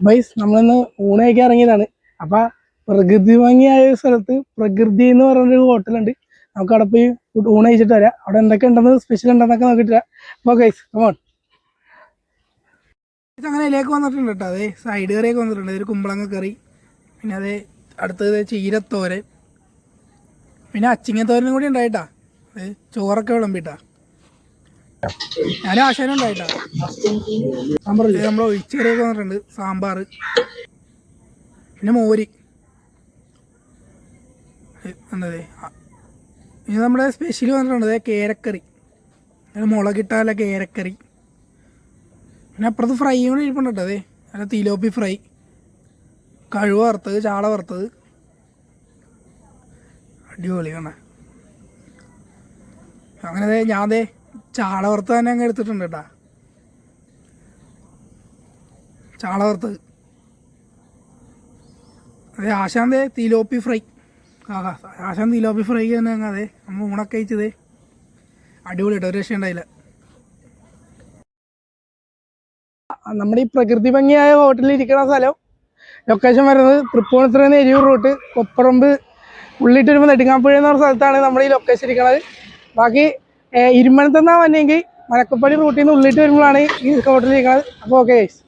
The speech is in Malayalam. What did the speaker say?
ബൈസ് നമ്മളിന്ന് ഊണ് കഴിക്കാൻ ഇറങ്ങിയതാണ്. അപ്പം പ്രകൃതി ഭംഗിയായ ഒരു സ്ഥലത്ത് പ്രകൃതി എന്ന് പറഞ്ഞൊരു ഹോട്ടലുണ്ട്. നമുക്ക് അവിടെ പോയി ഊണ് കഴിച്ചിട്ട് വരാം. അവിടെ എന്തൊക്കെ ഉണ്ടെന്ന് സ്പെഷ്യൽ ഉണ്ടെന്നൊക്കെ നോക്കിയിട്ട് വരാം. അപ്പോൾ ഗൈസ് കമോൺ. അങ്ങനെ ഇതിലേക്ക് വന്നിട്ടുണ്ട് കേട്ടോ. അതെ സൈഡ് കറിയൊക്കെ വന്നിട്ടുണ്ട്. ഒരു കുമ്പളങ്ങ കറി, പിന്നെ അതേ അടുത്തത് ചീരത്തോരൻ, പിന്നെ അച്ചിങ്ങത്തോരനും കൂടി ഉണ്ടായിട്ടാ. ചോറൊക്കെ വിളമ്പിട്ടാ. ഞാനും ആശാനും ഉണ്ടായിട്ടാ. നമ്മൾ ഒഴിച്ചുകറിയൊക്കെ വന്നിട്ടുണ്ട്, സാമ്പാർ, പിന്നെ മോര്. എന്തേ ഇനി നമ്മുടെ സ്പെഷ്യൽ വന്നിട്ടുണ്ട് കേരക്കറി, മുളകിട്ടാല കേരക്കറി. പിന്നെ അപ്പുറത്ത് ഫ്രൈ കൂടി ഇരിപ്പുണ്ട് കേട്ടോ. അതെ അല്ല തിലോപ്പി ഫ്രൈ, കഴുവ വറുത്തത്, ചാള വറുത്തത്, അടിപൊളി കാണാ. അങ്ങനെ ഞാൻ ചാള വറുത്തത് തന്നെ അങ്ങ് എടുത്തിട്ടുണ്ട് കേട്ടാ. ചാള വറുത്തത്. അതെ ആശാന്തെ തിലോപ്പി ഫ്രൈ. ആശാൻ തിലോപ്പി ഫ്രൈ തന്നെ അങ്ങ്. അതെ നമ്മൾ ഊണൊക്കെ കഴിച്ചത് അടിപൊളി കേട്ടോ, ഒരു രക്ഷ ഉണ്ടായില്ല. നമ്മുടെ ഈ പ്രകൃതി ഭംഗിയായ ഹോട്ടലിൽ ഇരിക്കുന്ന സ്ഥലം ലൊക്കേഷൻ വരുന്നത് തൃപ്പൂണിത്തുറയിൽ നിന്ന് എരിയൂർ റൂട്ട് കൊപ്പറമ്പ് ഉള്ളിട്ടൊരുമ്പോൾ നെടുങ്ങാപ്പുഴ എന്ന് പറഞ്ഞ സ്ഥലത്താണ് നമ്മുടെ ഈ ലൊക്കേഷൻ ഇരിക്കുന്നത്. ബാക്കി ഇരുമണത്തെന്നാണ് വന്നെങ്കിൽ മലക്കപ്പള്ളി റൂട്ടിൽ നിന്ന് ഉള്ളിട്ട് വരുമ്പോഴാണ് ഈ ഹോട്ടലിൽ ഇരിക്കുന്നത്. അപ്പോൾ ഓക്കെ ഗൈസ്.